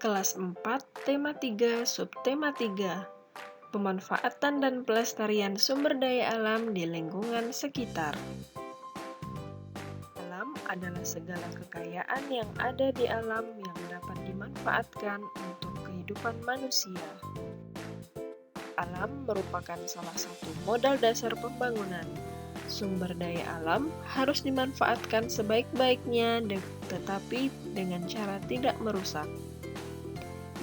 Kelas 4, Tema 3, Subtema 3, Pemanfaatan dan Pelestarian Sumber Daya Alam di Lingkungan Sekitar. Alam adalah segala kekayaan yang ada di alam yang dapat dimanfaatkan untuk kehidupan manusia. Alam merupakan salah satu modal dasar pembangunan. Sumber daya alam harus dimanfaatkan sebaik-baiknya, tetapi dengan cara tidak merusak.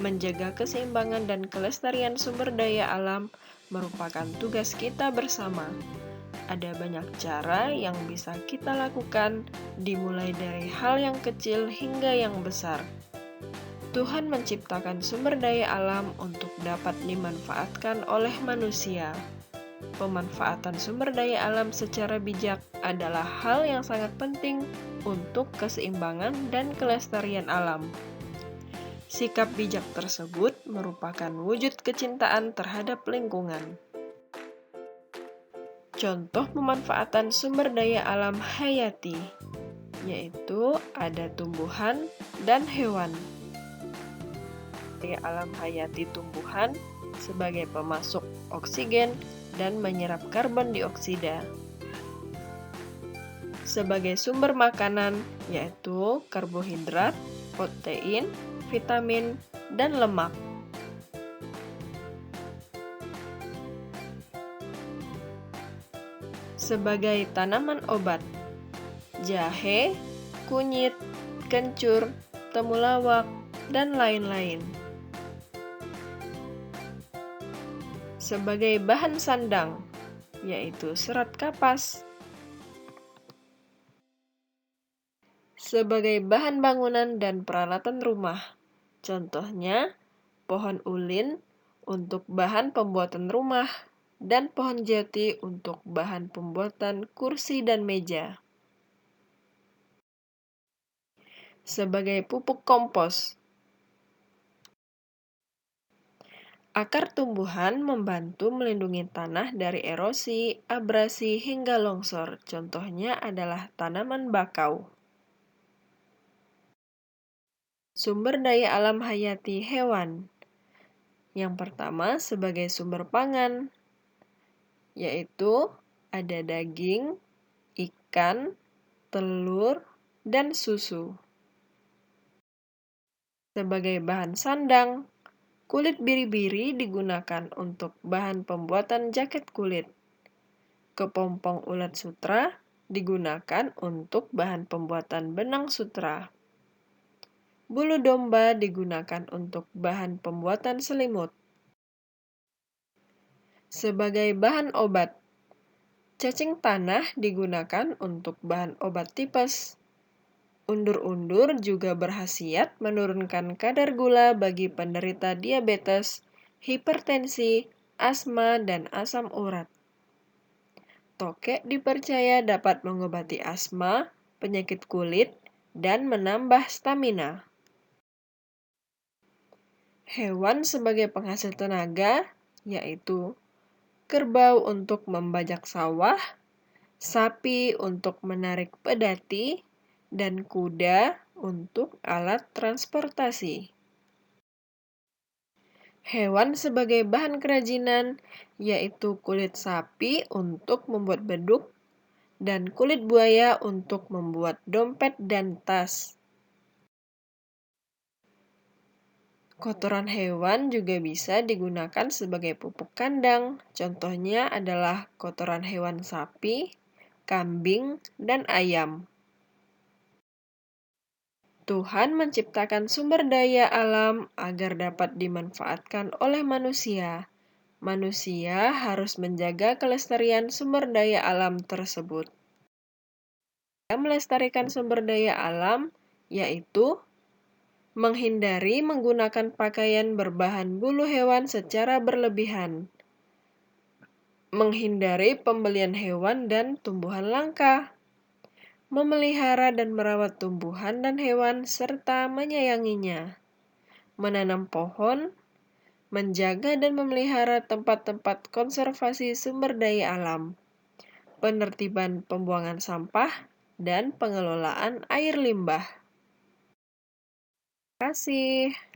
Menjaga keseimbangan dan kelestarian sumber daya alam merupakan tugas kita bersama. Ada banyak cara yang bisa kita lakukan, dimulai dari hal yang kecil hingga yang besar. Tuhan menciptakan sumber daya alam untuk dapat dimanfaatkan oleh manusia. Pemanfaatan sumber daya alam secara bijak adalah hal yang sangat penting untuk keseimbangan dan kelestarian alam. Sikap bijak tersebut merupakan wujud kecintaan terhadap lingkungan. Contoh pemanfaatan sumber daya alam hayati, yaitu ada tumbuhan dan hewan. Daya alam hayati tumbuhan sebagai pemasok oksigen dan menyerap karbon dioksida. Sebagai sumber makanan, yaitu karbohidrat, protein, vitamin, dan lemak. Sebagai tanaman obat, jahe, kunyit, kencur, temulawak, dan lain-lain. Sebagai bahan sandang, yaitu serat kapas. Sebagai bahan bangunan dan peralatan rumah, contohnya pohon ulin untuk bahan pembuatan rumah dan pohon jati untuk bahan pembuatan kursi dan meja. Sebagai pupuk kompos, akar tumbuhan membantu melindungi tanah dari erosi, abrasi, hingga longsor. Contohnya adalah tanaman bakau. Sumber daya alam hayati hewan. Yang pertama sebagai sumber pangan, yaitu ada daging, ikan, telur, dan susu. Sebagai bahan sandang, kulit biri-biri digunakan untuk bahan pembuatan jaket kulit. Kepompong ulat sutra digunakan untuk bahan pembuatan benang sutra. Bulu domba digunakan untuk bahan pembuatan selimut. Sebagai bahan obat, cacing tanah digunakan untuk bahan obat tipes. Undur-undur juga berkhasiat menurunkan kadar gula bagi penderita diabetes, hipertensi, asma, dan asam urat. Tokek dipercaya dapat mengobati asma, penyakit kulit, dan menambah stamina. Hewan sebagai penghasil tenaga, yaitu kerbau untuk membajak sawah, sapi untuk menarik pedati, dan kuda untuk alat transportasi. Hewan sebagai bahan kerajinan, yaitu kulit sapi untuk membuat beduk, dan kulit buaya untuk membuat dompet dan tas. Kotoran hewan juga bisa digunakan sebagai pupuk kandang. Contohnya adalah kotoran hewan sapi, kambing, dan ayam. Tuhan menciptakan sumber daya alam agar dapat dimanfaatkan oleh manusia. Manusia harus menjaga kelestarian sumber daya alam tersebut. Melestarikan sumber daya alam, yaitu menghindari menggunakan pakaian berbahan bulu hewan secara berlebihan. Menghindari pembelian hewan dan tumbuhan langka. Memelihara dan merawat tumbuhan dan hewan serta menyayanginya. Menanam pohon, menjaga dan memelihara tempat-tempat konservasi sumber daya alam. Penertiban pembuangan sampah dan pengelolaan air limbah. Terima kasih.